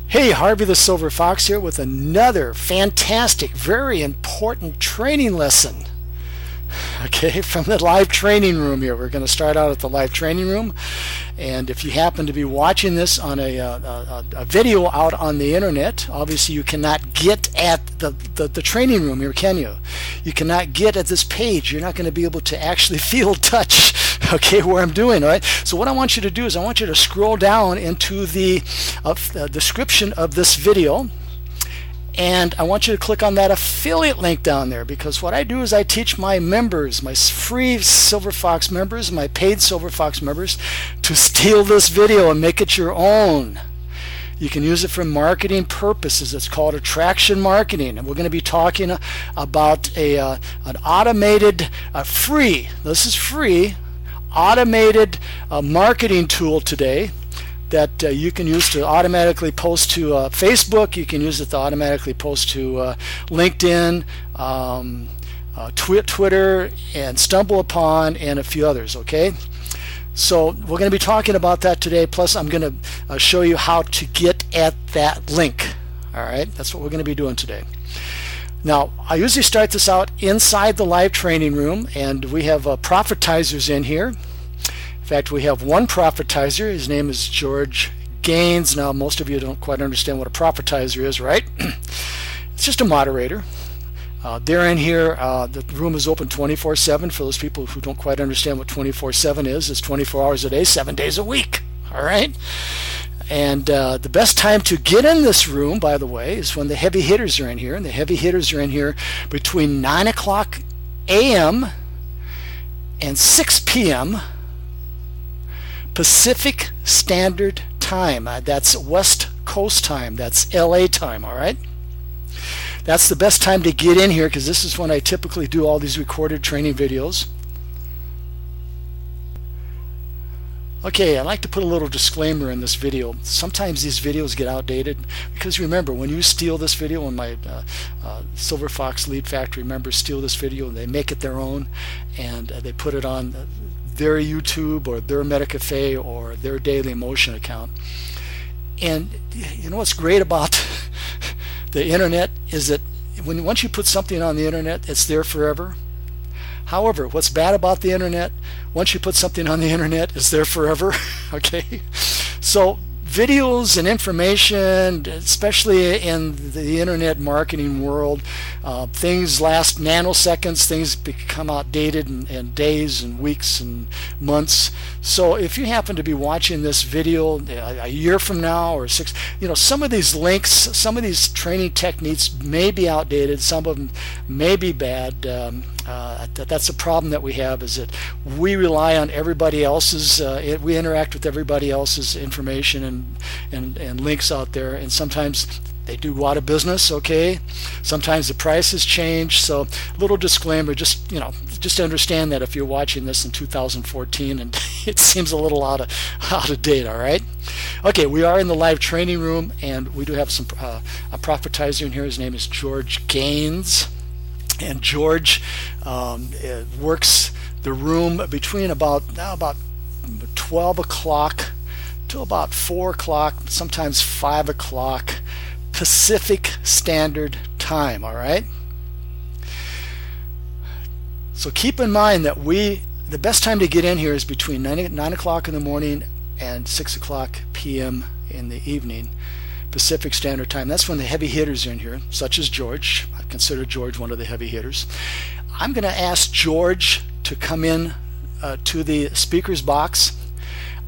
Hey, Harvey the Silver Fox here with another fantastic, very important training lesson. Okay, from the live training room here. We're going to start out at the live training room. And if you happen to be watching this on a video out on the internet, obviously you cannot get at the training room here, can you? You cannot get at this page. You're not going to be able to actually feel, touch, okay, where I'm doing, all right? So what I want you to do is I want you to scroll down into the description of this video, and I want you to click on that affiliate link down there, because what I do is I teach my members, my free Silver Fox members, my paid Silver Fox members, to steal this video and make it your own. You can use it for marketing purposes. It's called attraction marketing, and we're going to be talking about an automated, this is free, automated marketing tool today that you can use to automatically post to Facebook. You can use it to automatically post to LinkedIn, Twitter, and Stumble Upon, and a few others, okay? So we're going to be talking about that today, plus I'm going to show you how to get at that link, all right? That's what we're going to be doing today. Now, I usually start this out inside the live training room, and we have profitizers in here. In fact, we have one profitizer. His name is George Gaines. Now, most of you don't quite understand what a profitizer is, right? It's just a moderator. They're in here. The room is open 24/7 for those people who don't quite understand what 24/7 is. It's 24 hours a day, 7 days a week. All right? And the best time to get in this room, by the way, is when the heavy hitters are in here. And the heavy hitters are in here between 9 o'clock a.m. and 6 p.m. Pacific Standard Time. That's West Coast time. That's LA time, all right? That's the best time to get in here, because this is when I typically do all these recorded training videos. Okay, I'd like to put a little disclaimer in this video. Sometimes these videos get outdated, because remember, when you steal this video, when my Silver Fox Lead Factory members steal this video, they make it their own, and they put it on their YouTube or their MetaCafe or their Daily Motion account. And you know what's great about the internet is that once you put something on the internet, it's there forever. However, what's bad about the internet, once you put something on the internet, it's there forever. Okay? So videos and information, especially in the internet marketing world, things last nanoseconds, things become outdated in days and weeks and months. So if you happen to be watching this video a year from now or six, some of these links, some of these training techniques may be outdated, some of them may be bad. That's the problem that we have, is that we rely on everybody else's, we interact with everybody else's information and links out there, and sometimes they do go out of business, okay? Sometimes the prices change. So little disclaimer, just understand that if you're watching this in 2014 and it seems a little out of date, all right? Okay, we are in the live training room, and we do have a profitizer in here. His name is George Gaines. And George works the room between about 12 o'clock to about 4 o'clock, sometimes 5 o'clock Pacific Standard Time, all right? So keep in mind that the best time to get in here is between 9 o'clock in the morning and 6 o'clock p.m. in the evening, Pacific Standard Time. That's when the heavy hitters are in here, such as George. I consider George one of the heavy hitters. I'm going to ask George to come in to the speaker's box.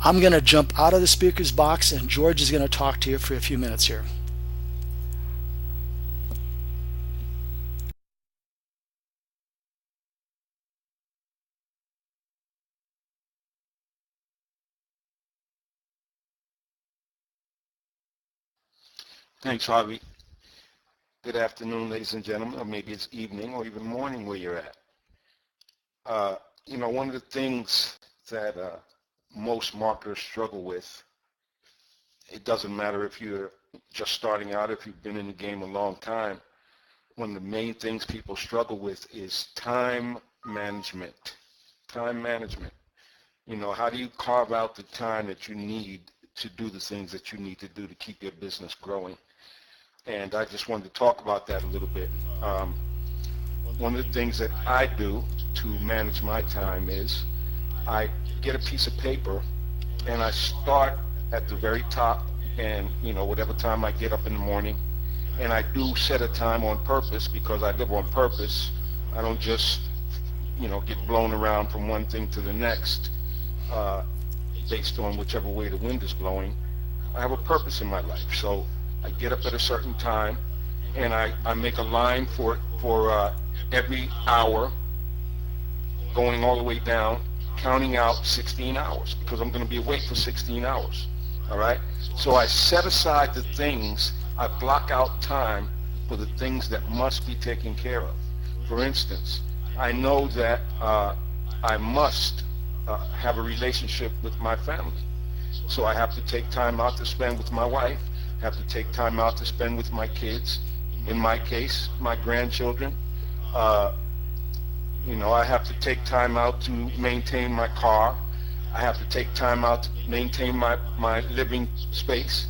I'm going to jump out of the speaker's box, and George is going to talk to you for a few minutes here. Thanks, Harvey. Good afternoon, ladies and gentlemen, or maybe it's evening or even morning where you're at. One of the things that most marketers struggle with, it doesn't matter if you're just starting out, if you've been in the game a long time, one of the main things people struggle with is time management. Time management. How do you carve out the time that you need to do the things that you need to do to keep your business growing. And I just wanted to talk about that a little bit. One of the things that I do to manage my time is I get a piece of paper and I start at the very top, and whatever time I get up in the morning, and I do set a time on purpose because I live on purpose. I don't just get blown around from one thing to the next based on whichever way the wind is blowing. I have a purpose in my life, so I get up at a certain time and I make a line for every hour going all the way down, counting out 16 hours because I'm going to be awake for 16 hours. All right? So I set aside the things, I block out time for the things that must be taken care of. For instance, I know that I must have a relationship with my family. So I have to take time out to spend with my wife, have to take time out to spend with my kids, in my case, my grandchildren. I have to take time out to maintain my car. I have to take time out to maintain my living space.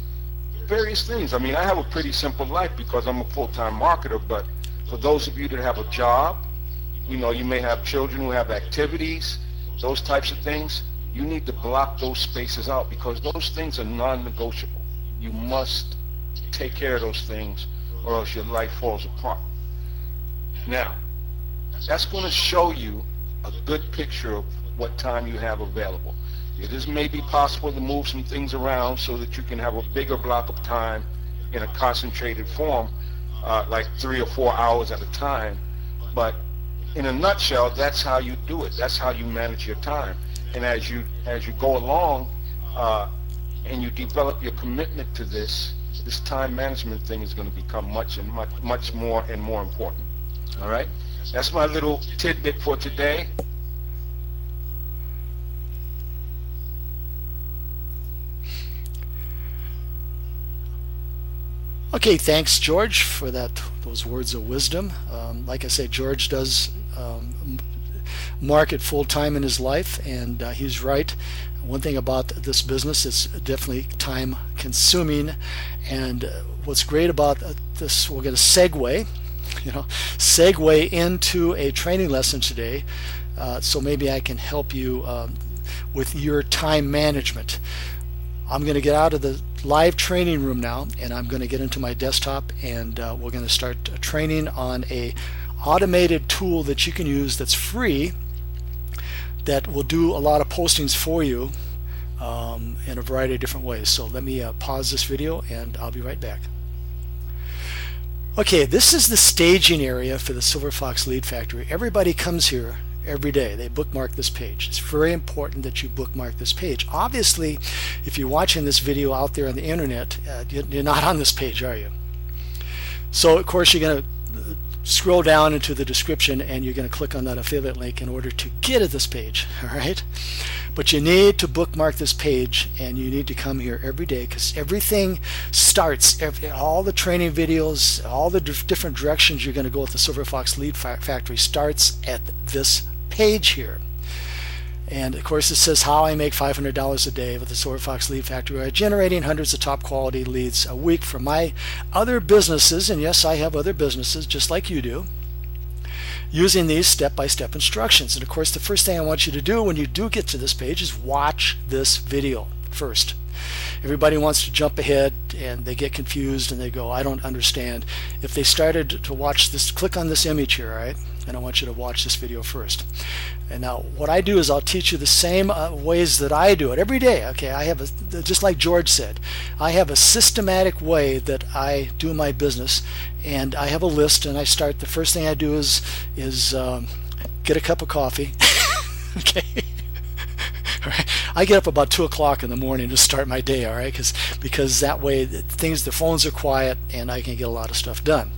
Various things. I mean, I have a pretty simple life because I'm a full-time marketer, but for those of you that have a job, you may have children who have activities, those types of things. You need to block those spaces out because those things are non-negotiable. You must take care of those things or else your life falls apart. Now, that's going to show you a good picture of what time you have available. It is maybe possible to move some things around so that you can have a bigger block of time in a concentrated form, like 3 or 4 hours at a time. But in a nutshell, that's how you do it. That's how you manage your time. And as you go along and you develop your commitment to this time management thing is going to become much more and more important. All right? That's my little tidbit for today. Okay, thanks, George, for those words of wisdom. Like I say, George does market full-time in his life, and he's right. One thing about this business, it's definitely time consuming, and what's great about this, we're going to segue into a training lesson today, so maybe I can help you with your time management. I'm going to get out of the live training room now, and I'm going to get into my desktop, and we're going to start training on a automated tool that you can use that's free, that will do a lot of postings for you in a variety of different ways. So let me pause this video and I'll be right back. Okay, this is the staging area for the Silver Fox Lead Factory. Everybody comes here every day. They bookmark this page. It's very important that you bookmark this page. Obviously, if you're watching this video out there on the internet, you're not on this page, are you? So of course you're going to scroll down into the description and you're going to click on that affiliate link in order to get to this page. All right, but you need to bookmark this page and you need to come here every day, because everything starts, all the training videos, all the different directions you're going to go with the Silver Fox Lead Factory starts at this page here. And of course it says how I make $500 a day with the Silver Fox Lead Factory by generating hundreds of top quality leads a week for my other businesses, and yes, I have other businesses just like you do, using these step-by-step instructions. And of course the first thing I want you to do when you do get to this page is watch this video first. Everybody wants to jump ahead and they get confused and they go, I don't understand. If they started to watch this, click on this image here, all right? And I want you to watch this video first. And now what I do is I'll teach you the same ways that I do it every day. Okay, I have just like George said, I have a systematic way that I do my business, and I have a list, and I start, the first thing I do is get a cup of coffee. Okay. All right. I get up about 2 o'clock in the morning to start my day, all right, because that way the phones are quiet and I can get a lot of stuff done.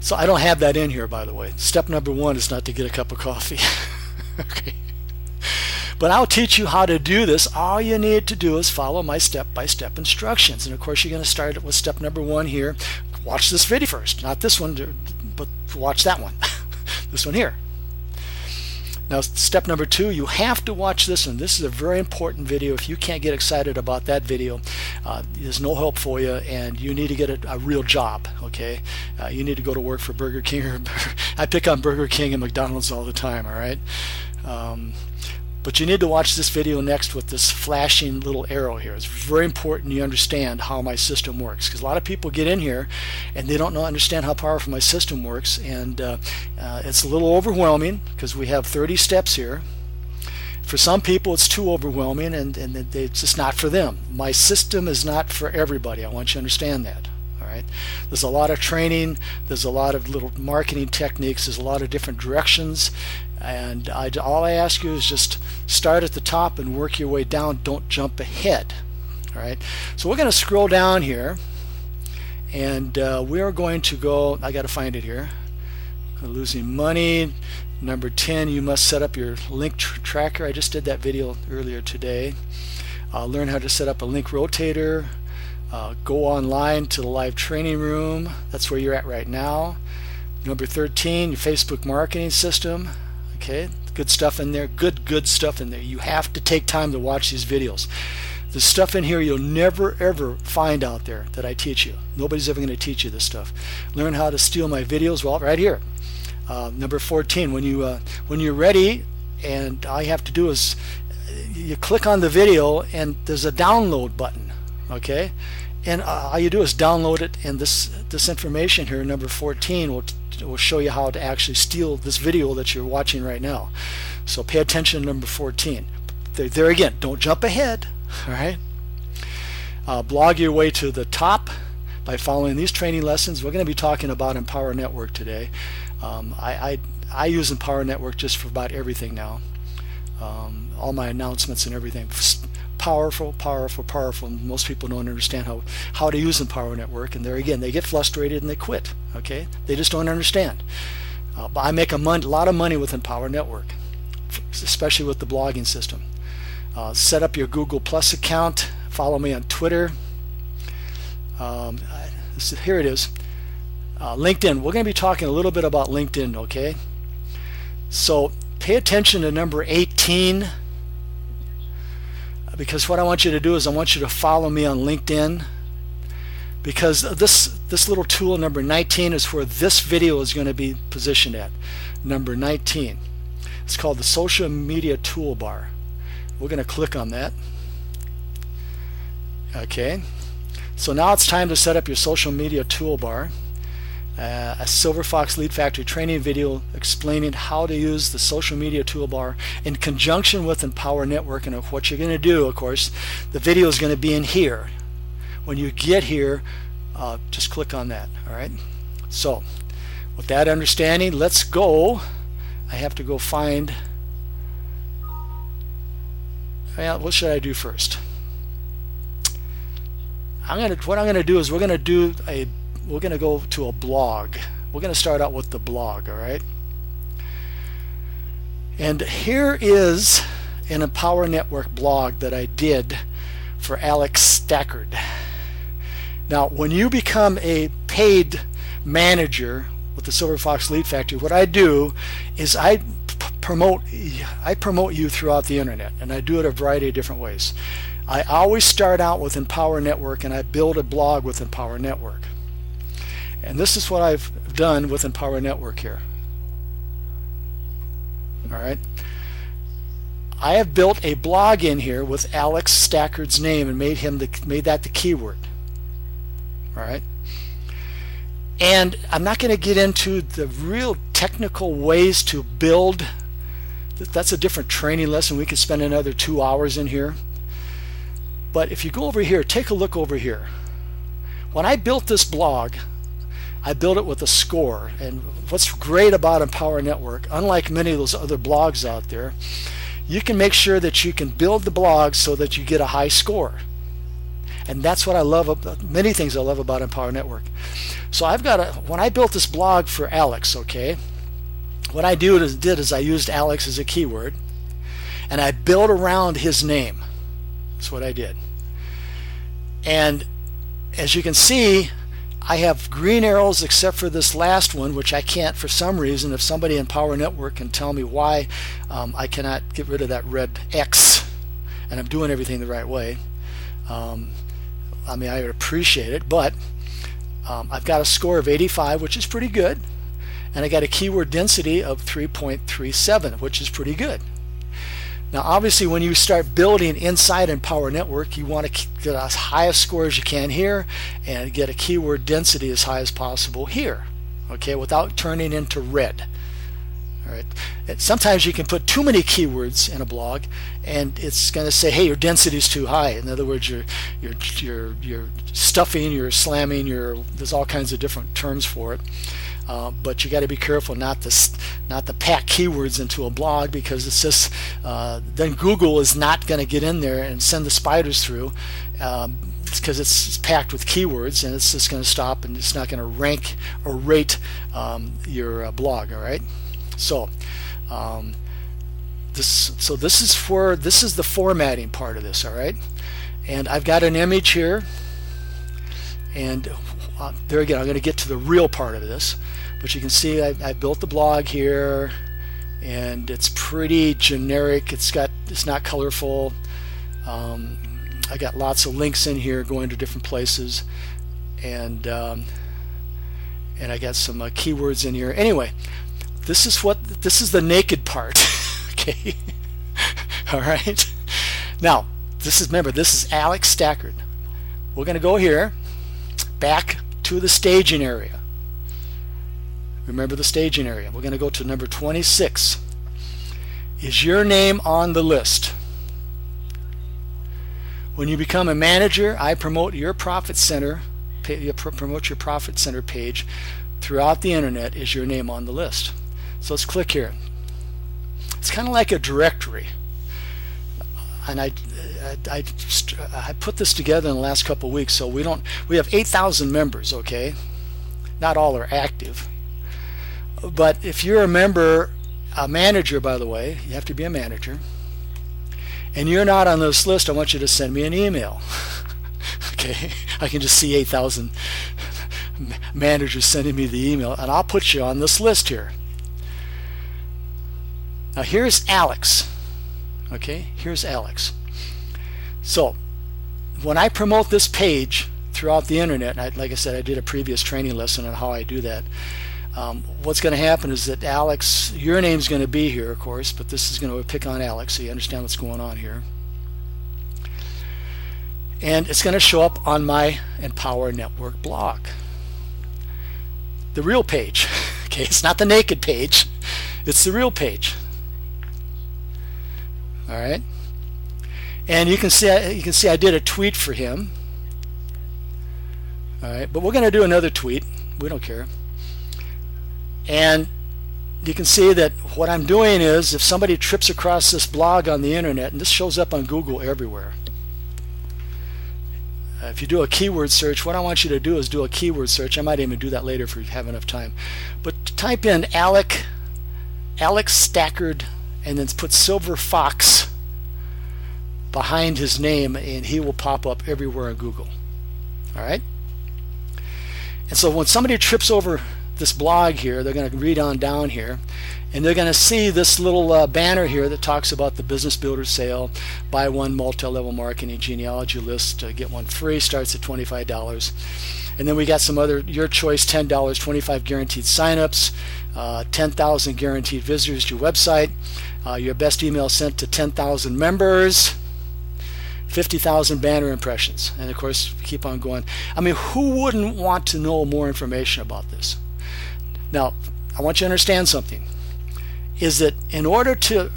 So I don't have that in here, by the way. Step number 1 is not to get a cup of coffee. Okay. But I'll teach you how to do this. All you need to do is follow my step-by-step instructions. And of course you're going to start with step number 1 here. Watch this video first. Not this one, but watch that one. This one here. Now, step number 2, you have to watch this one. This is a very important video. If you can't get excited about that video, there's no help for you, and you need to get a real job, okay? You need to go to work for Burger King. I pick on Burger King and McDonald's all the time, all right? But you need to watch this video next with this flashing little arrow here. It's very important you understand how my system works, because a lot of people get in here and they don't understand how powerful my system works, and it's a little overwhelming because we have 30 steps here. For some people it's too overwhelming, and it's just not for them. My system is not for everybody. I want you to understand that. Right? There's a lot of training, there's a lot of little marketing techniques, there's a lot of different directions, and all I ask you is just start at the top and work your way down. Don't jump ahead. All right, so we're going to scroll down here, and we're going to go, I got to find it here, losing money. Number 10, you must set up your link tracker. I just did that video earlier today. Learn how to set up a link rotator. Go online to the live training room. That's where you're at right now. Number 13, your Facebook marketing system. Okay, good stuff in there. Good stuff in there. You have to take time to watch these videos. The stuff in here you'll never ever find out there that I teach you. Nobody's ever going to teach you this stuff. Learn how to steal my videos. Well, right here. Number 14, when you're ready, and all you have to do is you click on the video, and there's a download button. Okay, and all you do is download it, and this information here, number 14, will show you how to actually steal this video that you're watching right now. So pay attention to number 14. There again, don't jump ahead. All right. Blog your way to the top by following these training lessons. We're going to be talking about Empower Network today. I use Empower Network just for about everything now. All my announcements and everything. Powerful. Most people don't understand how to use Empower Network, and there again, they get frustrated and they quit. Okay, they just don't understand. But I make a lot of money with Empower Network, especially with the blogging system. Set up your Google Plus account. Follow me on Twitter. Here it is. LinkedIn. We're going to be talking a little bit about LinkedIn. Okay, so pay attention to number 18. Because what I want you to do is I want you to follow me on LinkedIn, because this little tool number 19 is where this video is going to be positioned at. Number 19. It's called the social media toolbar. We're going to click on that. Okay, so now it's time to set up your social media toolbar. A Silver Fox Lead Factory training video explaining how to use the social media toolbar in conjunction with Empower Network. And what you're going to do, of course, the video is going to be in here. When you get here, just click on that. All right. So with that understanding, let's go. I have to go find. Well, what should I do first? What I'm going to do is we're going to go to a blog. We're going to start out with the blog, all right? And here is an Empower Network blog that I did for Alex Stackard. Now, when you become a paid manager with the Silver Fox Lead Factory, what I do is I promote you throughout the internet, and I do it a variety of different ways. I always start out with Empower Network, and I build a blog with Empower Network. And this is what I've done with Empower Network here. All right. I have built a blog in here with Alex Stackard's name and made that the keyword. All right. And I'm not going to get into the real technical ways to build. That's a different training lesson. We could spend another 2 hours in here. But if you go over here, take a look over here. When I built this blog, I built it with a score. And what's great about Empower Network, unlike many of those other blogs out there, you can make sure that you can build the blog so that you get a high score. And that's what I love about many things I love about Empower Network. So when I built this blog for Alex, okay, what I did is I used Alex as a keyword, and I built around his name. That's what I did. And as you can see, I have green arrows except for this last one, which I can't for some reason. If somebody in Power Network can tell me why I cannot get rid of that red X, and I'm doing everything the right way, I mean, I would appreciate it, but I've got a score of 85, which is pretty good, and I got a keyword density of 3.37, which is pretty good. Now, obviously, when you start building inside in Power Network, you want to get as high a score as you can here and get a keyword density as high as possible here, okay, without turning into red. All right. Sometimes you can put too many keywords in a blog, and it's going to say, "Hey, your density is too high." In other words, you're stuffing, you're slamming, there's all kinds of different terms for it. But you got to be careful not to pack keywords into a blog, because it's just then Google is not going to get in there and send the spiders through, because it's packed with keywords, and it's just going to stop, and it's not going to rank or rate your blog. All right. So this is the formatting part of this. All right. And I've got an image here, and there again, I'm going to get to the real part of this. But you can see I built the blog here, and it's pretty generic. It's not colorful. I got lots of links in here going to different places, and I got some keywords in here. Anyway, this is the naked part. Okay, all right. Now remember, this is Alex Stackard. We're going to go here back to the staging area. Remember the staging area. We're going to go to number 26. Is your name on the list? When you become a manager, I promote your profit center. Promote your profit center page throughout the internet. Is your name on the list? So let's click here. It's kind of like a directory, and I put this together in the last couple of weeks. So we have 8,000 members. Okay, not all are active. But if you're a manager, by the way, you have to be a manager, and you're not on this list, I want you to send me an email. Okay, I can just see 8,000 managers sending me the email, and I'll put you on this list here. Now here's Alex. Okay, here's Alex. So when I promote this page throughout the internet, and like I said, I did a previous training lesson on how I do that. What's going to happen is that Alex, your name's going to be here, of course, but this is going to pick on Alex, so you understand what's going on here. And it's going to show up on my Empower Network blog. The real page. Okay, it's not the naked page. It's the real page. All right. And you can see I did a tweet for him. All right, but we're going to do another tweet. We don't care. And you can see that what I'm doing is, if somebody trips across this blog on the internet, and this shows up on Google everywhere. If you do a keyword search, what I want you to do is do a keyword search. I might even do that later if we have enough time. But type in Alex Stackard, and then put Silver Fox behind his name, and he will pop up everywhere on Google. All right? And so when somebody trips over this blog here, they're going to read on down here, and they're going to see this little banner here that talks about the Business Builder sale. Buy one multi-level marketing genealogy list, get one free, starts at $25. And then we got some other, your choice, $10, 25 guaranteed signups, 10,000 guaranteed visitors to your website, your best email sent to 10,000 members, 50,000 banner impressions, and of course keep on going. I mean, who wouldn't want to know more information about this? Now, I want you to understand something, is that in order to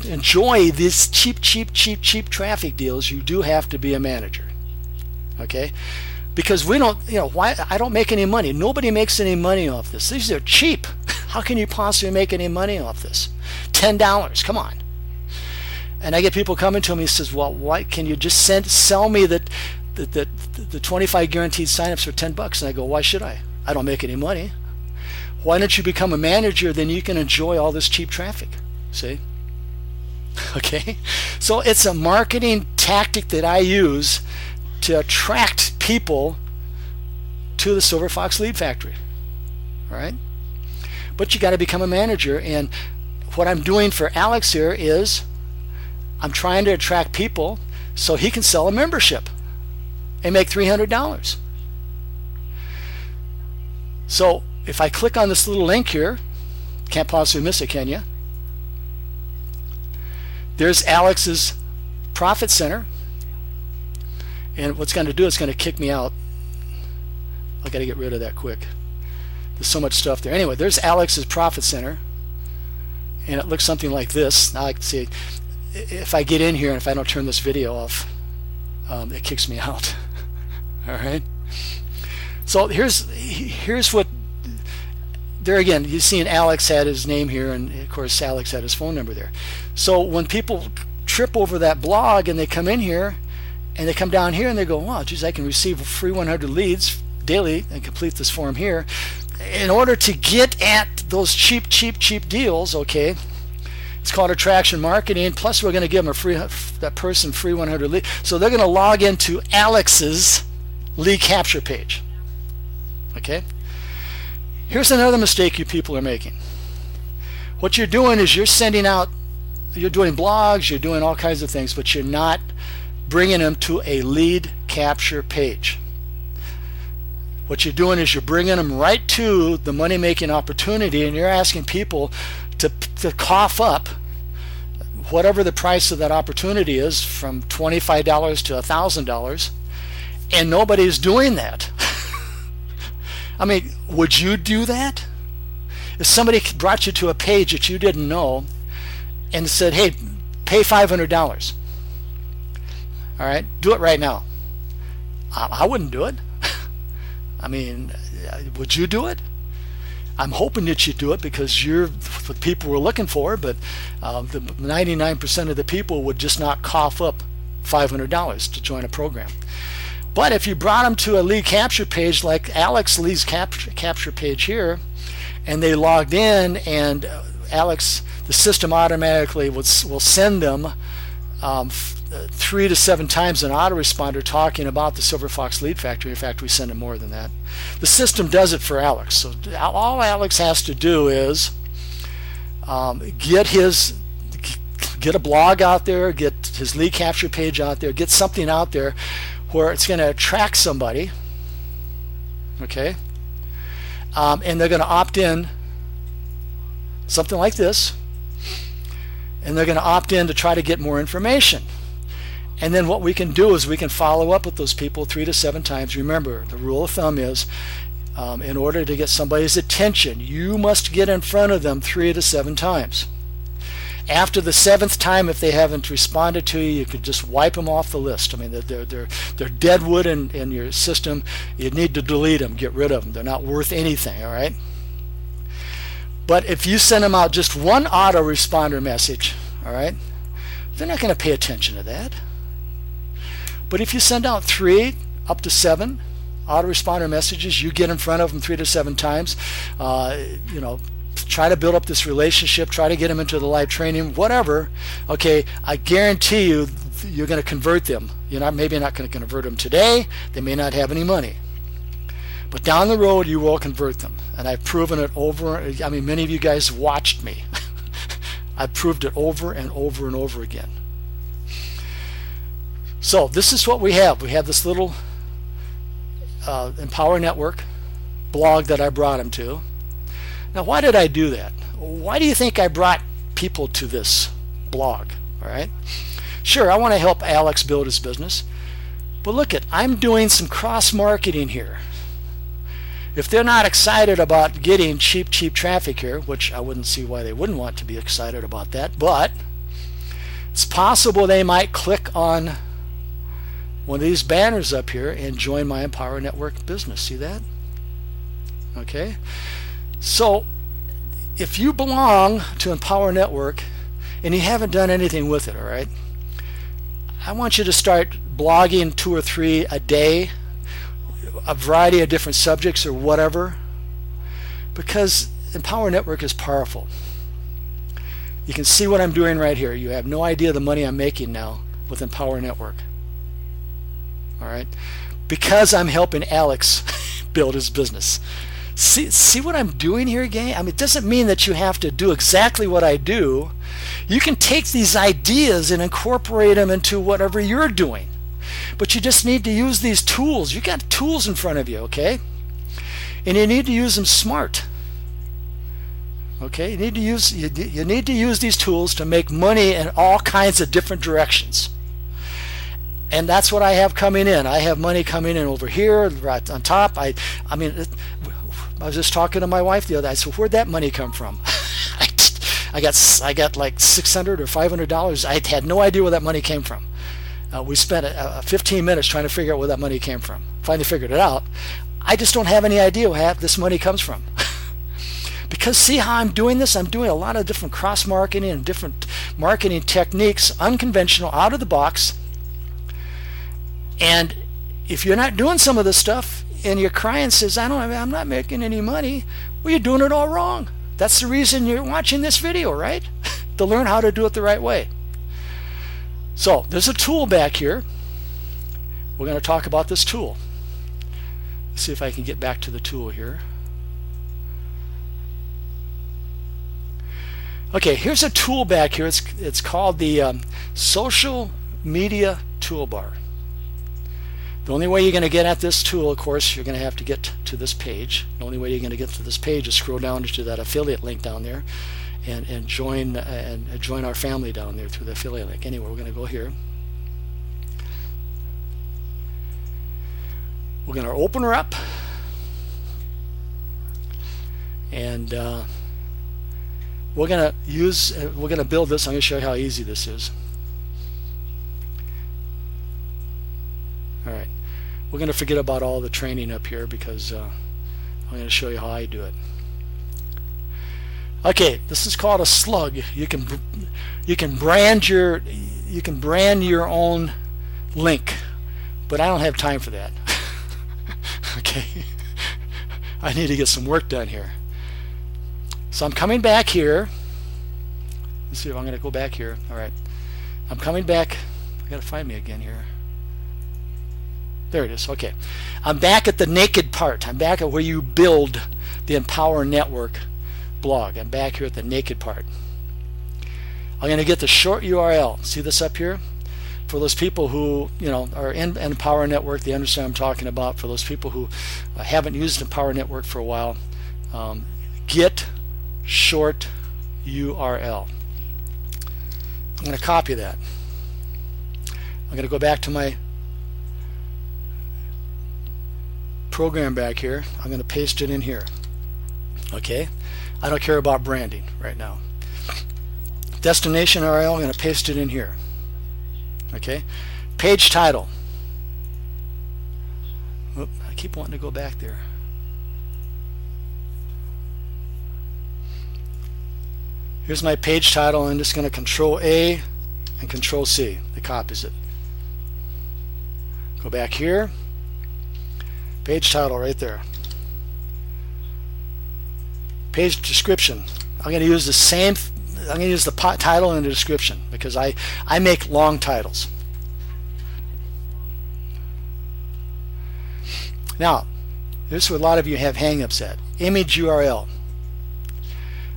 enjoy these cheap traffic deals, you do have to be a manager. Okay? Because we don't, why I don't make any money. Nobody makes any money off this. These are cheap. How can you possibly make any money off this? $10, come on. And I get people coming to me and says, well, why can you just sell me the 25 guaranteed signups for $10? And I go, why should I? I don't make any money. Why don't you become a manager? Then you can enjoy all this cheap traffic. See? Okay? So it's a marketing tactic that I use to attract people to the Silver Fox Lead Factory. All right? But you got to become a manager. And what I'm doing for Alex here is I'm trying to attract people so he can sell a membership and make $300. So if I click on this little link here, can't possibly miss it, can you? There's Alex's Profit Center. And what's going to do is going to kick me out. I got to get rid of that quick. There's so much stuff there. Anyway, there's Alex's Profit Center. And it looks something like this. Now I can see if I get in here and if I don't turn this video off, it kicks me out. All right. So here's what, there again, you see Alex had his name here, and of course Alex had his phone number there. So when people trip over that blog and they come in here and they come down here and they go, wow, geez, I can receive free 100 leads daily and complete this form here. In order to get at those cheap deals, okay, it's called attraction marketing. Plus, we're going to give them that person free 100 leads. So they're going to log into Alex's lead capture page. Okay. Here's another mistake you people are making. What you're doing is you're sending out, you're doing blogs, you're doing all kinds of things, but you're not bringing them to a lead capture page. What you're doing is you're bringing them right to the money-making opportunity, and you're asking people to cough up whatever the price of that opportunity is, from $25 to $1,000, and nobody's doing that. I mean, would you do that? If somebody brought you to a page that you didn't know and said, hey, pay $500. All right, do it right now. I wouldn't do it. I mean, would you do it? I'm hoping that you do it because you're what people were looking for, but the 99% of the people would just not cough up $500 to join a program. But if you brought them to a lead capture page like Alex Lead's capture page here, and they logged in, and Alex, the system automatically will send them 3 to 7 times an autoresponder talking about the Silver Fox Lead Factory. In fact, we send them more than that. The system does it for Alex. So all Alex has to do is get a blog out there, get his lead capture page out there, get something out there where it's going to attract somebody, okay, and they're going to opt in, something like this, and they're going to opt in to try to get more information. And then what we can do is we can follow up with those people 3 to 7 times. Remember, the rule of thumb is in order to get somebody's attention, you must get in front of them 3 to 7 times. After the 7th time, if they haven't responded to you, you could just wipe them off the list. I mean, they're dead wood in your system. You need to delete them, get rid of them. They're not worth anything, all right? But if you send them out just one autoresponder message, all right, they're not going to pay attention to that. But if you send out 3 up to 7 autoresponder messages, you get in front of them 3 to 7 times, you know, try to build up this relationship, try to get them into the live training, whatever, okay, I guarantee you you're going to convert them. Maybe you're not going to convert them today. They may not have any money. But down the road, you will convert them. And I've proven it I mean, many of you guys watched me. I've proved it over and over and over again. So this is what we have. We have this little Empower Network blog that I brought them to. Now, why did I do that? Why do you think I brought people to this blog? All right. Sure, I want to help Alex build his business. But look I'm doing some cross-marketing here. If they're not excited about getting cheap traffic here, which I wouldn't see why they wouldn't want to be excited about that, but it's possible they might click on one of these banners up here and join my Empower Network business. See that? Okay. So if you belong to Empower Network and you haven't done anything with it, all right, I want you to start blogging 2 or 3 a day, a variety of different subjects or whatever, because Empower Network is powerful. You can see what I'm doing right here. You have no idea the money I'm making now with Empower Network. All right, because I'm helping Alex build his business. See what I'm doing here, gang? I mean, it doesn't mean that you have to do exactly what I do. You can take these ideas and incorporate them into whatever you're doing. But you just need to use these tools. You got tools in front of you, okay? And you need to use them smart. Okay? You need to use these tools to make money in all kinds of different directions. And that's what I have coming in. I have money coming in over here, right on top. I was just talking to my wife the other day. I said, "Where'd that money come from?" I got like $600 or $500. I had no idea where that money came from. We spent 15 minutes trying to figure out where that money came from. Finally figured it out. I just don't have any idea where this money comes from. Because see how I'm doing this? I'm doing a lot of different cross-marketing and different marketing techniques, unconventional, out of the box. And if you're not doing some of this stuff and you're crying, says, I'm not making any money, well, you're doing it all wrong. That's the reason you're watching this video, right? To learn how to do it the right way. So there's a tool back here. We're going to talk about this tool. Let's see if I can get back to the tool here. Okay, here's a tool back here. It's called the Social Media Toolbar. The only way you're going to get at this tool, of course, you're going to have to get to this page. The only way you're going to get to this page is scroll down to that affiliate link down there and join our family down there through the affiliate link. Anyway, we're going to go here. We're going to open her up, and we're going to build this. I'm going to show you how easy this is. All right, we're going to forget about all the training up here because I'm going to show you how I do it. Okay, this is called a slug. You can brand your own link, but I don't have time for that. Okay, I need to get some work done here. So I'm coming back here. Let's see if I'm going to go back here. All right, I'm coming back. I got to find me again here. There it is. Okay, I'm back at the naked part. I'm back at where you build the Empower Network blog. I'm back here at the naked part. I'm going to get the short URL. See this up here? For those people who are in Empower Network, they understand what I'm talking about. For those people who haven't used Empower Network for a while, get short URL. I'm going to copy that. I'm going to go back to my program back here. I'm going to paste it in here. Okay, I don't care about branding right now. Destination URL, I'm going to paste it in here. Okay, page title. Oop, I keep wanting to go back there. Here's my page title. I'm just going to Control A and Control C. It copies it. Go back here. Page title right there. Page description. I'm going to use the same. I'm going to use the title and the description because I make long titles. Now, this is what a lot of you have hang-ups at. Image URL.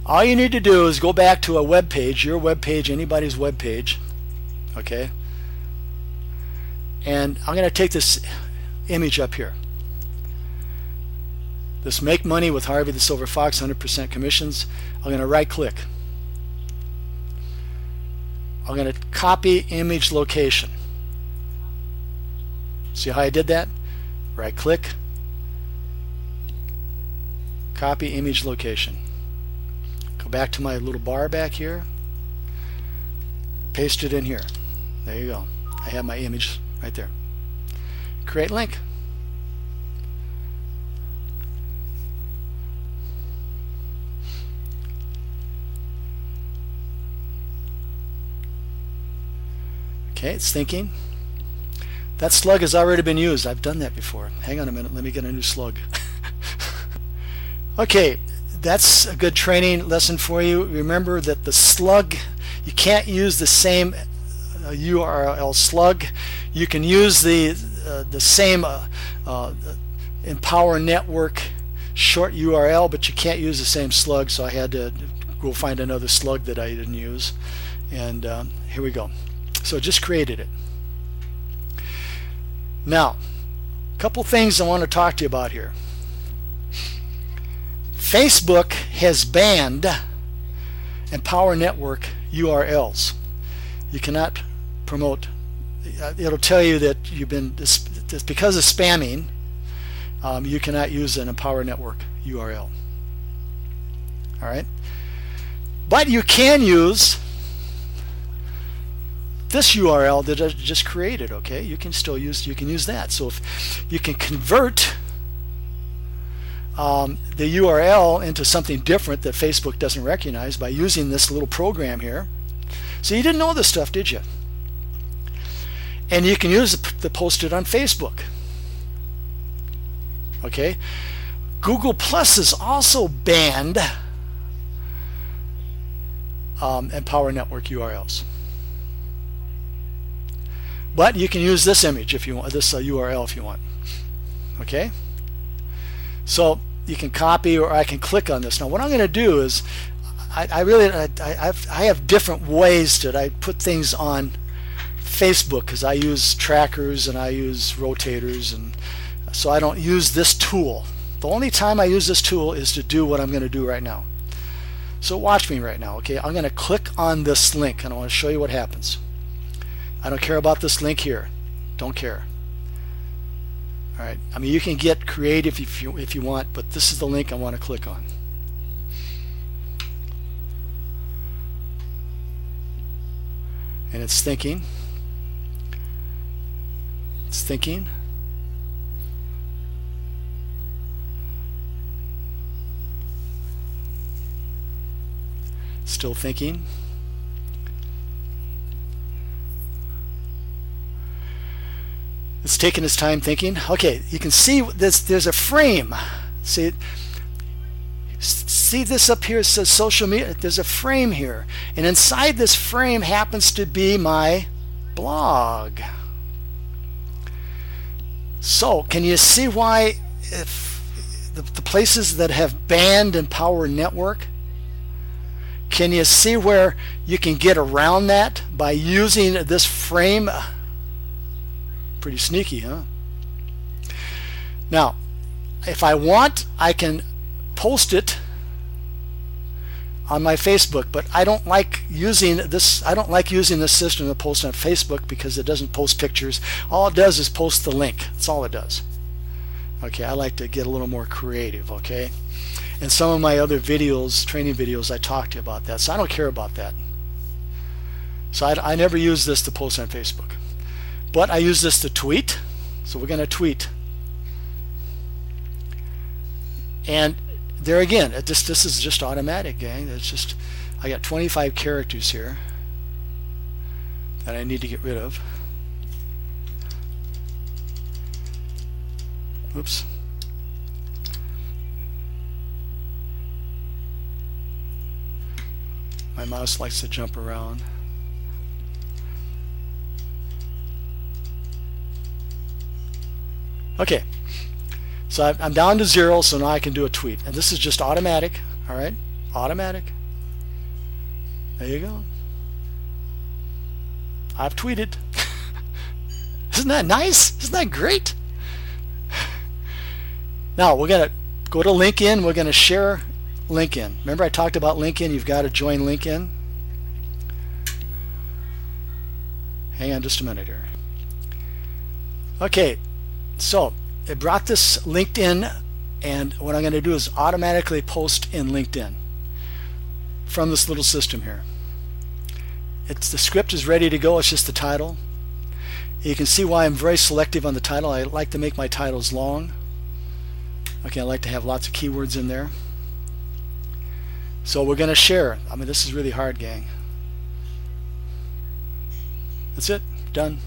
All you need to do is go back to a web page, your web page, anybody's web page, okay? And I'm going to take this image up here. This Make Money with Harvey the Silver Fox, 100% commissions. I'm going to right-click. I'm going to copy image location. See how I did that? Right-click. Copy image location. Go back to my little bar back here. Paste it in here. There you go. I have my image right there. Create link. Okay, it's thinking. That slug has already been used. I've done that before. Hang on a minute. Let me get a new slug. Okay, that's a good training lesson for you. Remember that the slug, you can't use the same URL slug. You can use the the same Empower Network short URL, but you can't use the same slug, so I had to go find another slug that I didn't use. And here we go. So just created it. Now, a couple things I want to talk to you about here. Facebook has banned Empower Network URLs. You cannot promote. It'll tell you that you've been, because of spamming, you cannot use an Empower Network URL. All right, but you can use this URL that I just created. Okay, you can still use, you can use that. So if you can convert the URL into something different that Facebook doesn't recognize by using this little program here. So you didn't know this stuff, did you? And you can use the post it on Facebook. Okay, Google Plus has also banned Empower Network URLs, but you can use this image if you want, this URL if you want. Okay, so you can copy, or I can click on this. Now what I'm going to do is I have different ways that I put things on Facebook, because I use trackers and I use rotators, and so I don't use this tool. The only time I use this tool is to do what I'm going to do right now. So watch me right now. Okay, I'm going to click on this link and I want to show you what happens. I don't care about this link here. Don't care. All right, I mean, you can get creative if you want, but this is the link I want to click on. And it's thinking. It's thinking. Still thinking. It's taking its time thinking. Okay, you can see this. There's a frame. See this up here? It says social media. There's a frame here, and inside this frame happens to be my blog. So can you see why, if the places that have banned Empower Network, can you see where you can get around that by using this frame? Pretty sneaky, huh? Now, if I want, I can post it on my Facebook, but I don't like using this. I don't like using this system to post on Facebook because it doesn't post pictures. All it does is post the link. That's all it does. Okay, I like to get a little more creative. Okay, and some of my other videos, training videos, I talk to you about that. So I don't care about that. So I never use this to post on Facebook, but I use this to tweet. So we're going to tweet, and there again, this is just automatic, gang. It's just, I got 25 characters here that I need to get rid of. Oops. My mouse likes to jump around. Okay. So I'm down to 0, so now I can do a tweet. And this is just automatic, all right? Automatic. There you go. I've tweeted. Isn't that nice? Isn't that great? Now we're going to go to LinkedIn. We're going to share LinkedIn. Remember I talked about LinkedIn? You've got to join LinkedIn. Hang on just a minute here. Okay, so it brought this LinkedIn, and what I'm going to do is automatically post in LinkedIn from this little system here. The script is ready to go. It's just the title. You can see why I'm very selective on the title. I like to make my titles long. Okay, I like to have lots of keywords in there. So we're going to share. I mean, this is really hard, gang. That's it. Done.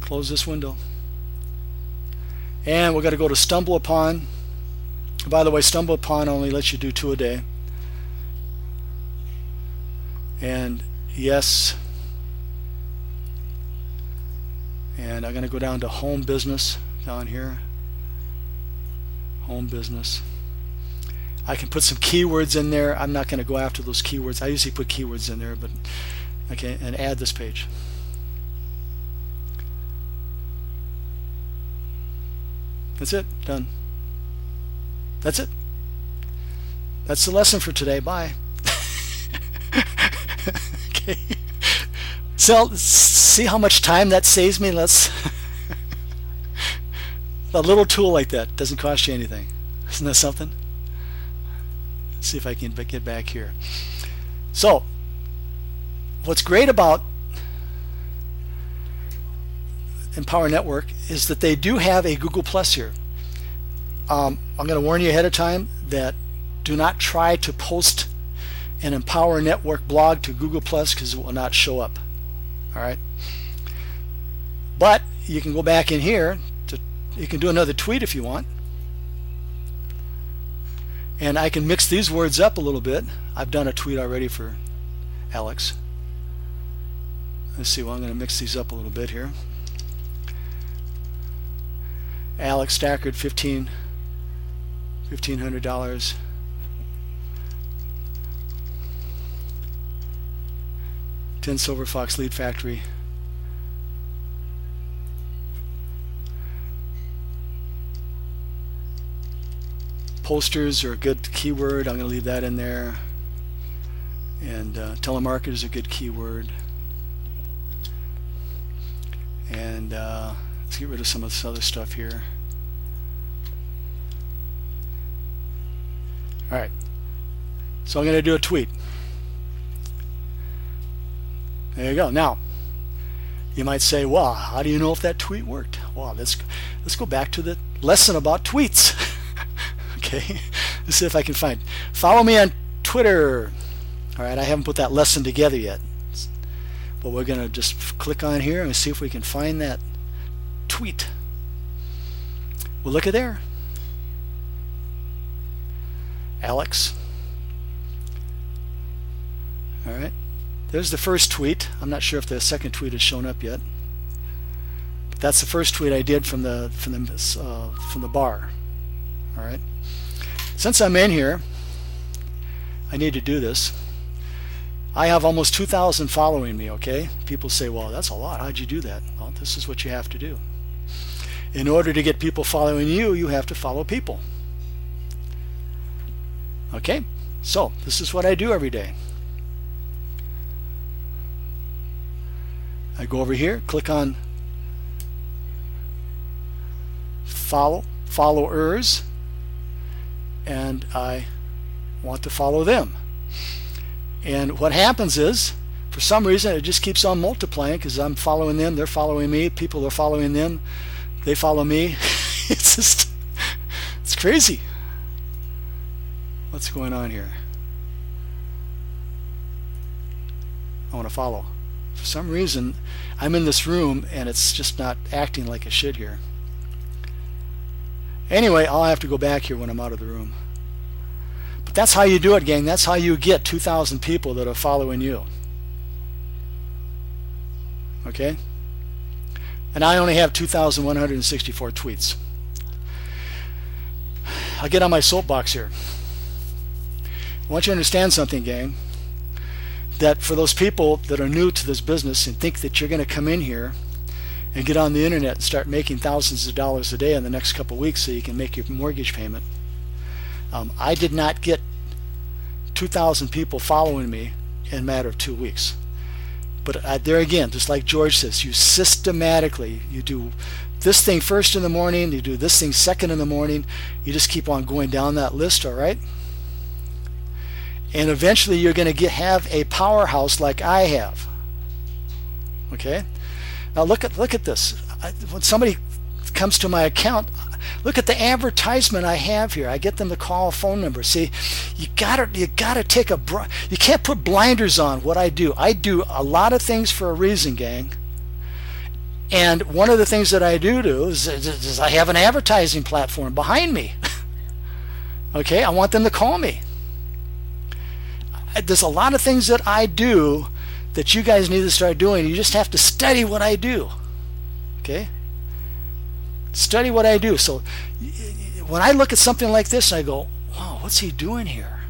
Close this window. And we're going to go to Stumble Upon. By the way, Stumble Upon only lets you do 2 a day. And yes. And I'm going to go down to home business down here. Home business. I can put some keywords in there. I'm not going to go after those keywords. I usually put keywords in there, but okay, and add this page. That's it. Done. That's it. That's the lesson for today. Bye. Okay. So see how much time that saves me? Let's a little tool like that doesn't cost you anything. Isn't that something? Let's see if I can get back here. So what's great about Empower Network is that they do have a Google Plus here. I'm going to warn you ahead of time that do not try to post an Empower Network blog to Google Plus because it will not show up. All right. But you can go back in here. You can do another tweet if you want. And I can mix these words up a little bit. I've done a tweet already for Alex. Let's see. Well, I'm going to mix these up a little bit here. Alex Stackard, $1,500. Silver Fox Lead Factory. Posters are a good keyword. I'm going to leave that in there. And telemarketer is a good keyword. And let's get rid of some of this other stuff here. All right. So I'm going to do a tweet. There you go. Now, you might say, well, how do you know if that tweet worked? Well, let's go back to the lesson about tweets. Okay, let's see if I can find. Follow me on Twitter. All right, I haven't put that lesson together yet. But we're going to just click on here and see if we can find that tweet. Well, look at there. Alex. All right. There's the first tweet. I'm not sure if the second tweet has shown up yet. But that's the first tweet I did from the bar. All right. Since I'm in here, I need to do this. I have almost 2,000 following me. Okay. People say, "Well, that's a lot. How'd you do that?" Well, this is what you have to do. In order to get people following you, you have to follow people. Okay. So this is what I do every day. I go over here, click on followers, and I want to follow them. And what happens is, for some reason, it just keeps on multiplying because I'm following them, they're following me, people are following them, they follow me. It's crazy. What's going on here? I want to follow. For some reason, I'm in this room and it's just not acting like it should here. Anyway, I'll have to go back here when I'm out of the room. But that's how you do it, gang. That's how you get 2,000 people that are following you. Okay? And I only have 2,164 tweets. I'll get on my soapbox here. I want you to understand something, gang. That for those people that are new to this business and think that you're going to come in here and get on the internet and start making thousands of dollars a day in the next couple of weeks so you can make your mortgage payment. I did not get 2,000 people following me in a matter of 2 weeks. But there again, just like George says, you systematically, you do this thing first in the morning, you do this thing second in the morning, you just keep on going down that list, all right? And eventually you're going to have a powerhouse like I have. Okay? Now look at this. When somebody comes to my account, look at the advertisement I have here. I get them to call a phone number. See, you gotta take you can't put blinders on what I do. I do a lot of things for a reason, gang. And one of the things that I do is I have an advertising platform behind me. Okay? I want them to call me. There's a lot of things that I do that you guys need to start doing. You just have to study what I do. Okay? Study what I do. So when I look at something like this, I go, wow, what's he doing here?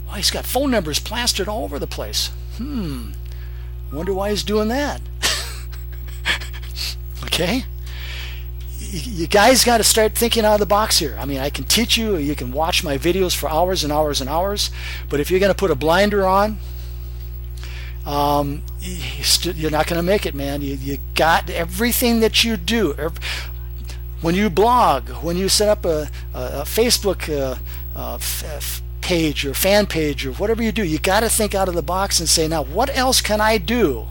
Well, he's got phone numbers plastered all over the place. Wonder why he's doing that. Okay? You guys got to start thinking out of the box here. I mean, I can teach you, you can watch my videos for hours and hours and hours, but if you're going to put a blinder on, you're not going to make it, man. You got everything that you do. When you blog, when you set up a Facebook page or fan page or whatever you do, you got to think out of the box and say, now what else can I do?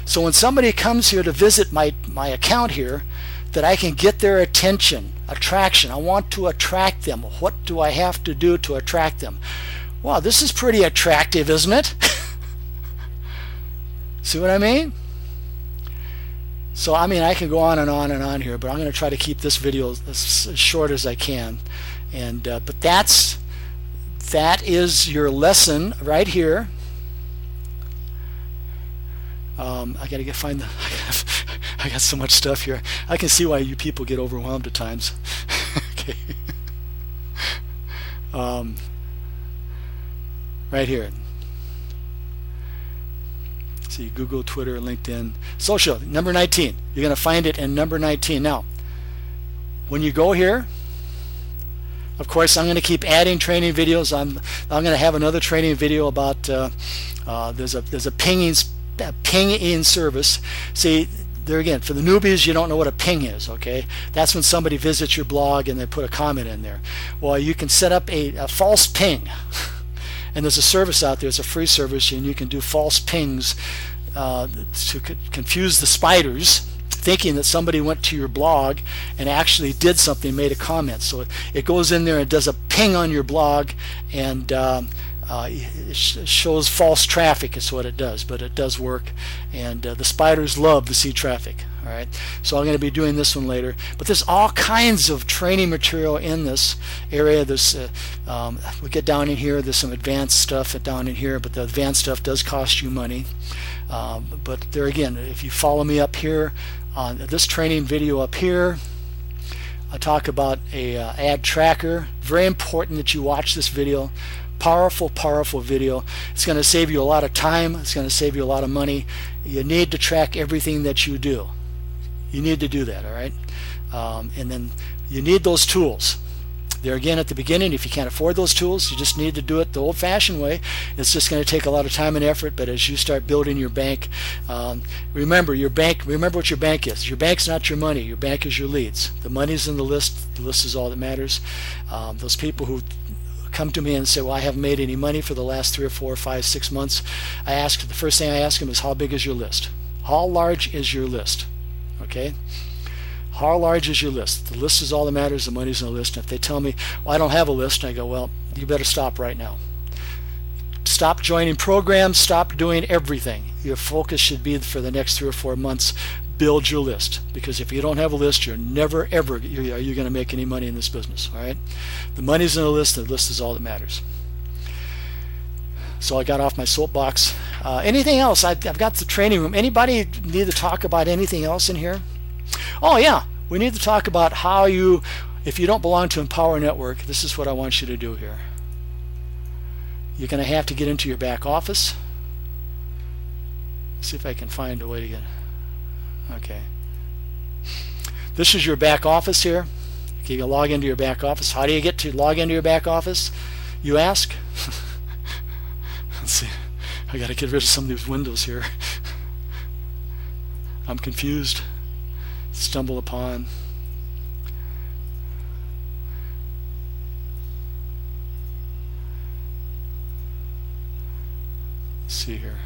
So when somebody comes here to visit my account here, that I can get their attention, attraction. I want to attract them. What do I have to do to attract them? Wow, this is pretty attractive, isn't it? See what I mean? So I mean, I can go on and on and on here, but I'm going to try to keep this video as short as I can. And but that is your lesson right here. I got to find the. I got so much stuff here. I can see why you people get overwhelmed at times. Okay. Right here. See, Google, Twitter, LinkedIn, social. Number 19. You're going to find it in number 19. Now, when you go here, of course, I'm going to keep adding training videos. I'm going to have another training video about there's a pinging service. See, there again, for the newbies, you don't know what a ping is, okay? That's when somebody visits your blog and they put a comment in there. Well, you can set up a false ping. And there's a service out there, it's a free service, and you can do false pings to confuse the spiders, thinking that somebody went to your blog and actually did something, made a comment. So it goes in there and does a ping on your blog, and it shows false traffic is what it does, but it does work, and the spiders love to see traffic. All right, so I'm going to be doing this one later, but there's all kinds of training material in this area. There's we get down in here, there's some advanced stuff down in here, but the advanced stuff does cost you money. But there again, if you follow me up here on this training video up here, I talk about a ad tracker. Very important that you watch this video. Powerful video. It's going to save you a lot of time. It's going to save you a lot of money. You need to track everything that you do. You need to do that, all right? And then you need those tools. There again, at the beginning, if you can't afford those tools, you just need to do it the old-fashioned way. It's just going to take a lot of time and effort, but as you start building your bank, remember what your bank is. Your bank's not your money. Your bank is your leads. The money's in the list. The list is all that matters. Those people who come to me and say, well, I haven't made any money for the last 3 or 4 or 5, 6 months, the first thing I ask them is, how big is your list? How large is your list? Okay? How large is your list? The list is all that matters. The money's in the list. And if they tell me, well, I don't have a list, and I go, well, you better stop right now. Stop joining programs. Stop doing everything. Your focus should be for the next 3 or 4 months, build your list. Because if you don't have a list, you're never, ever are you going to make any money in this business. All right? The money's in the list. The list is all that matters. So I got off my soapbox. Anything else? I've got the training room. Anybody need to talk about anything else in here? Oh yeah, we need to talk about how if you don't belong to Empower Network, this is what I want you to do here. You're going to have to get into your back office. Let's see if I can find a way to get. Okay. This is your back office here. You can log into your back office. How do you get to log into your back office, you ask? Let's see. I got to get rid of some of these windows here. I'm confused. Stumble upon. Let's see here.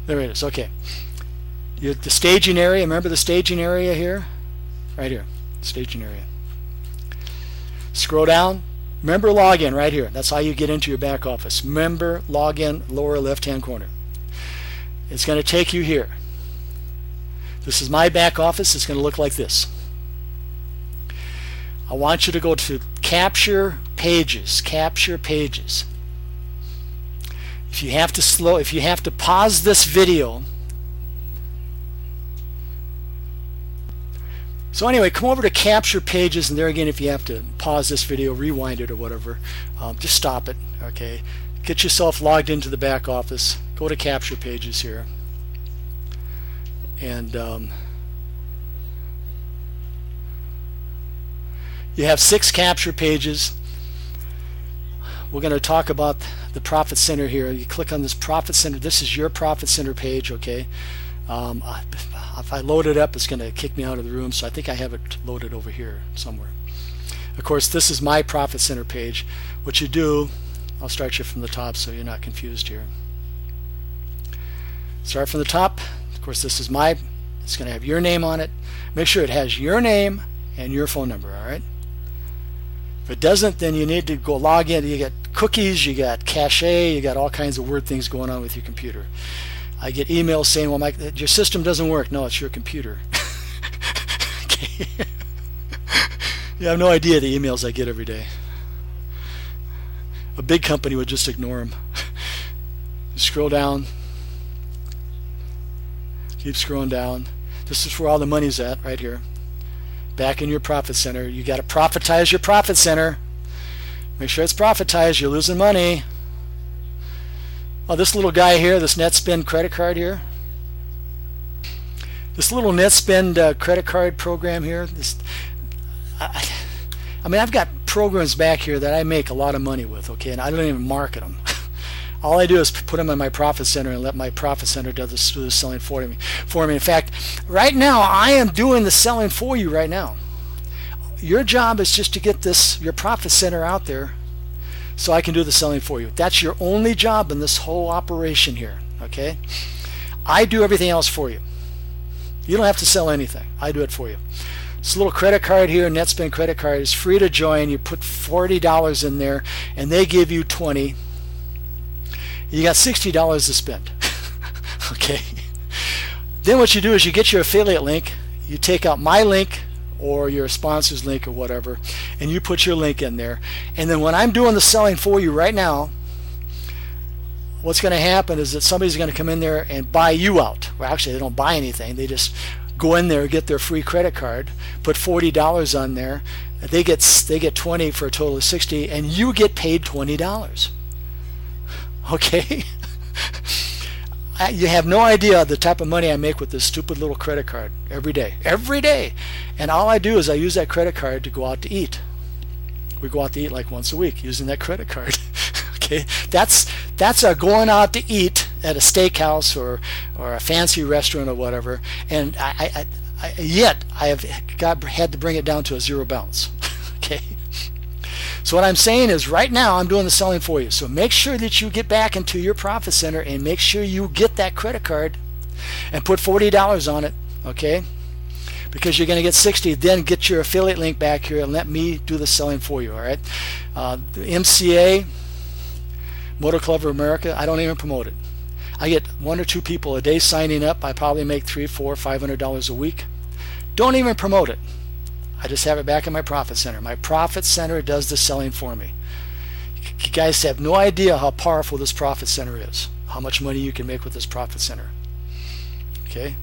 There it is. Okay. The staging area. Remember the staging area here? Right here. Staging area. Scroll down. Member login right here. That's how you get into your back office. Member login, lower left-hand corner. It's going to take you here. This is my back office. It's going to look like this. I want you to go to Capture Pages. Capture Pages. If you have to pause this video. So anyway, come over to capture pages, and there again, if you have to pause this video, rewind it or whatever, just stop it, okay? Get yourself logged into the back office, go to capture pages here, and you have 6 capture pages. We're going to talk about the Profit Center here. You click on this Profit Center. This is your Profit Center page, okay? If I load it up, it's going to kick me out of the room, so I think I have it loaded over here somewhere. Of course, this is my Profit Center page. What you do, I'll start you from the top so you're not confused here. Start from the top. Of course, this is it's going to have your name on it. Make sure it has your name and your phone number, all right? If it doesn't, then you need to go log in. You got cookies, you got cache, you got all kinds of weird things going on with your computer. I get emails saying, well, your system doesn't work. No, it's your computer. Okay. You have no idea the emails I get every day. A big company would just ignore them. Scroll down. Keep scrolling down. This is where all the money's at, right here. Back in your Profit Center. You got to profitize your Profit Center. Make sure it's profitized. You're losing money. Oh, this little guy here, this NetSpend credit card here. This little NetSpend credit card program here. I mean, I've got programs back here that I make a lot of money with, okay, and I don't even market them. All I do is put them in my Profit Center and let my Profit Center do the selling for me. In fact, right now, I am doing the selling for you right now. Your job is just to get your Profit Center out there so I can do the selling for you. That's your only job in this whole operation here, okay? I do everything else for you. You don't have to sell anything. I do it for you. This little credit card here, NetSpend credit card, is free to join. You put $40 in there, and they give you $20. You got $60 to spend, okay? Then what you do is you get your affiliate link. You take out my link or your sponsor's link or whatever, and you put your link in there. And then when I'm doing the selling for you right now, what's going to happen is that somebody's going to come in there and buy you out. Well, actually, they don't buy anything. They just go in there, get their free credit card, put $40 on there. They get 20 for a total of 60, and you get paid $20. Okay? You have no idea the type of money I make with this stupid little credit card every day. And all I do is I use that credit card to go out to eat. We go out to eat like once a week using that credit card. Okay, that's a going out to eat at a steakhouse or a fancy restaurant or whatever. And yet I have had to bring it down to a zero balance. Okay. So what I'm saying is right now I'm doing the selling for you. So make sure that you get back into your Profit Center and make sure you get that credit card and put $40 on it, okay? Because you're going to get 60. Then get your affiliate link back here and let me do the selling for you, all right? The MCA, Motor Club of America, I don't even promote it. I get 1 or 2 people a day signing up. I probably make $300, $400, $500 a week. Don't even promote it. I just have it back in my Profit Center. My Profit Center does the selling for me. You guys have no idea how powerful this Profit Center is, how much money you can make with this Profit Center. Okay?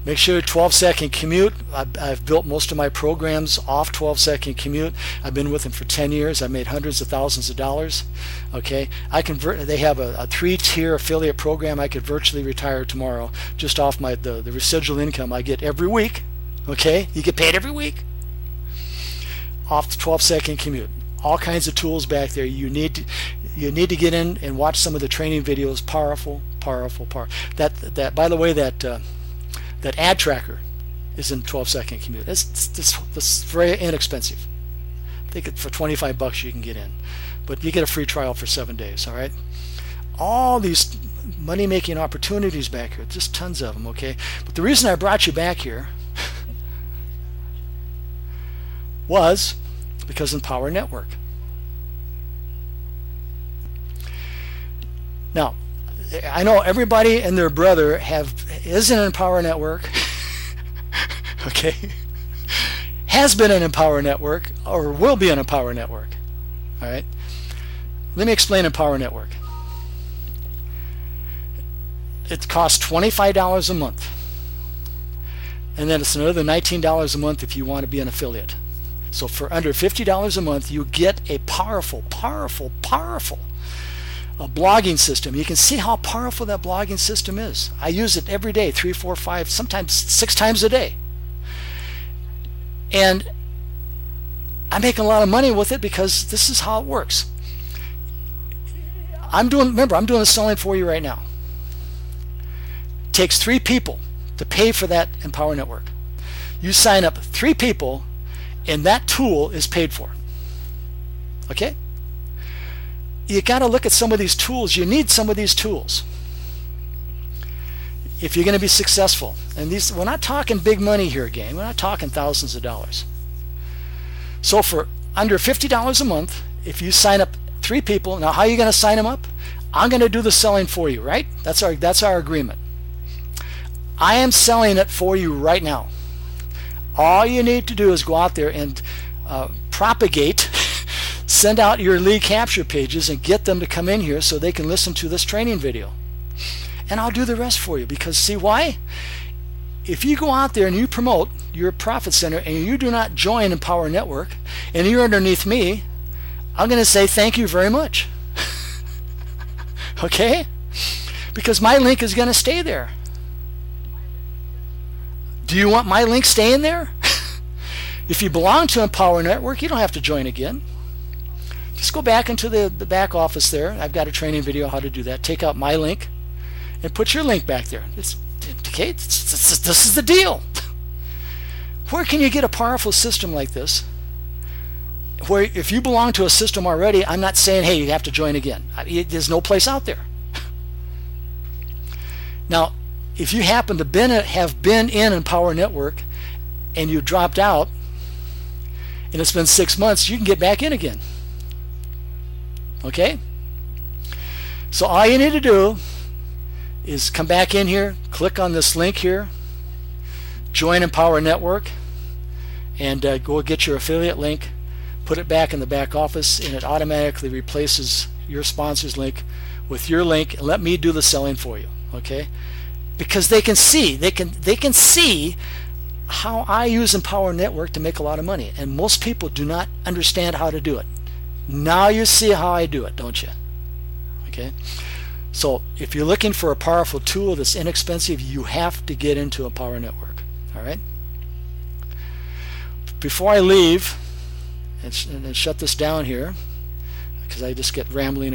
Make sure 12-second commute. I've built most of my programs off 12-second commute. I've been with them for 10 years. I've made hundreds of thousands of dollars. Okay? They have a 3-tier affiliate program. I could virtually retire tomorrow just off the residual income I get every week. Okay, you get paid every week off the 12-second commute. All kinds of tools back there. You need to get in and watch some of the training videos. Powerful. That by the way, that ad tracker is in 12-second commute. It's very inexpensive. I think for $25 you can get in, but you get a free trial for 7 days. All right. All these money-making opportunities back here. Just tons of them. Okay, but the reason I brought you back here was because Empower Network. Now, I know everybody and their brother is in an Empower Network, okay, has been an Empower Network, or will be an Empower Network. All right, let me explain Empower Network. it costs $25 a month. And then it's another $19 a month if you want to be an affiliate. So for under $50 a month, you get a powerful blogging system. You can see how powerful that blogging system is. I use it every day, 3, 4, 5, sometimes 6 times a day. And I'm making a lot of money with it because this is how it works. Remember, I'm doing the selling for you right now. It takes 3 people to pay for that Empower Network. You sign up 3 people and that tool is paid for. Okay? You got to look at some of these tools. You need some of these tools if you're going to be successful. And we're not talking big money here, gang. We're not talking thousands of dollars. So for under $50 a month, if you sign up 3 people, now how are you going to sign them up? I'm going to do the selling for you, right? That's our agreement. I am selling it for you right now. All you need to do is go out there and propagate, send out your lead capture pages and get them to come in here so they can listen to this training video. And I'll do the rest for you, because see why? If you go out there and you promote your profit center and you do not join Empower Network and you're underneath me, I'm going to say thank you very much. Okay? Because my link is going to stay there. Do you want my link staying there? If you belong to Empower Network, you don't have to join again. Just go back into the back office there. I've got a training video how to do that. Take out my link and put your link back there. Okay, this is the deal. Where can you get a powerful system like this? Where if you belong to a system already, I'm not saying, hey, you have to join again. There's no place out there. Now, if you happen to have been in Empower Network and you dropped out and it's been 6 months, you can get back in again. Okay? So all you need to do is come back in here, click on this link here, join Empower Network, and go get your affiliate link, put it back in the back office, and it automatically replaces your sponsor's link with your link, and let me do the selling for you. Okay? Because they can see how I use Empower Network to make a lot of money, and most people do not understand how to do it. Now you see how I do it, don't you? Okay, so if you're looking for a powerful tool that's inexpensive, you have to get into Empower Network. All right. Before I leave and shut this down here, because I just get rambling.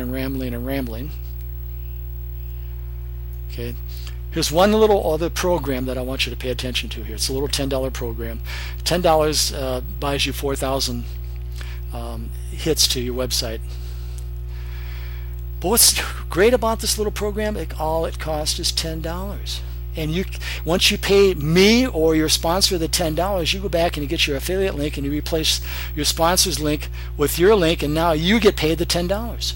Okay. Here's one little other program that I want you to pay attention to here. It's a little $10 program. $10 buys you 4,000 hits to your website. But what's great about this little program? All it costs is $10. And once you pay me or your sponsor the $10, you go back and you get your affiliate link and you replace your sponsor's link with your link, and now you get paid the $10.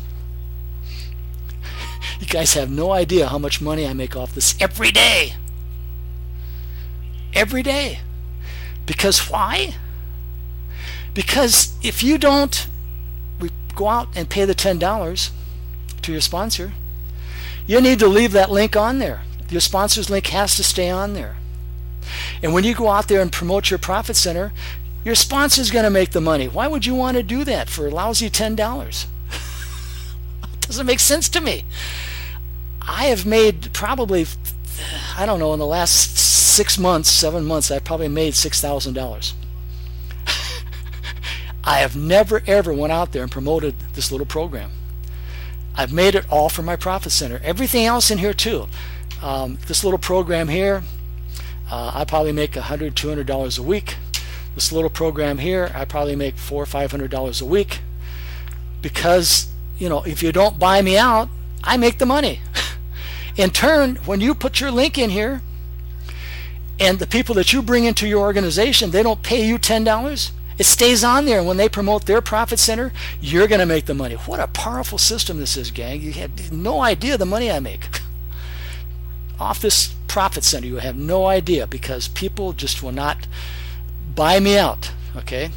You guys have no idea how much money I make off this every day. Every day. Because why? Because if you don't go out and pay the $10 to your sponsor, you need to leave that link on there. Your sponsor's link has to stay on there. And when you go out there and promote your profit center, your sponsor's going to make the money. Why would you want to do that for a lousy $10? It doesn't make sense to me. I have made probably, I don't know, in the last 7 months, I've probably made $6,000. I have never ever went out there and promoted this little program. I've made it all for my profit center. Everything else in here too. This little program here, I probably make $100, $200 a week. This little program here, I probably make $400 or $500 a week. Because, if you don't buy me out, I make the money. In turn, when you put your link in here, and the people that you bring into your organization, they don't pay you $10, it stays on there. And when they promote their profit center, you're going to make the money. What a powerful system this is, gang. You have no idea the money I make off this profit center. You have no idea, because people just will not buy me out. Okay?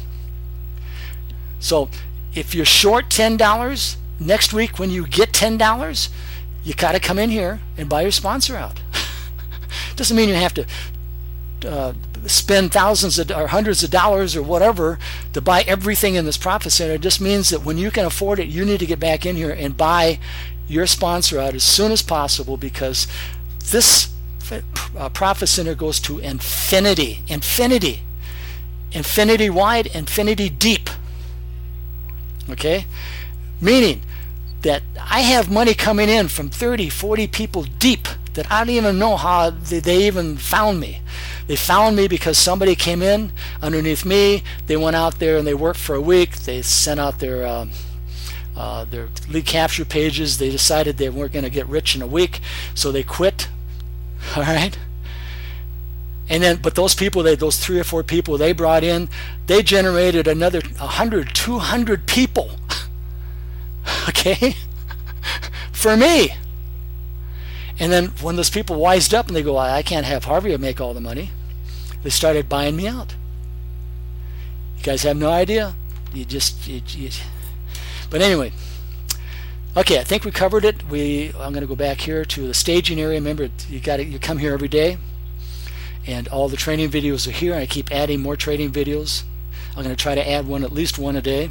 So if you're short $10, next week when you get $10, you got to come in here and buy your sponsor out. Doesn't mean you have to spend thousands or hundreds of dollars or whatever to buy everything in this profit center. It just means that when you can afford it, you need to get back in here and buy your sponsor out as soon as possible, because this profit center goes to infinity, infinity wide, infinity deep. Okay, meaning that I have money coming in from 30, 40 people deep that I don't even know how they even found me. They found me because somebody came in underneath me. They went out there and they worked for a week. They sent out their lead capture pages. They decided they weren't going to get rich in a week, so they quit. All right. And then, but those people, those 3 or 4 people they brought in, they generated another 100, 200 people. Okay, for me. And then when those people wised up and they go, I can't have Harvey make all the money, they started buying me out. You guys have no idea. But anyway, okay, I think we covered it. I'm going to go back here to the staging area. Remember, you come here every day, and all the training videos are here. And I keep adding more training videos. I'm going to try to add at least one a day,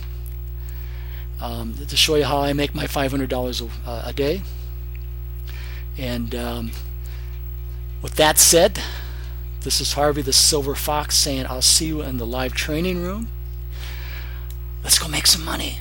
to show you how I make my $500 a day. And with that said, this is Harvey the Silver Fox saying I'll see you in the live training room. Let's go make some money.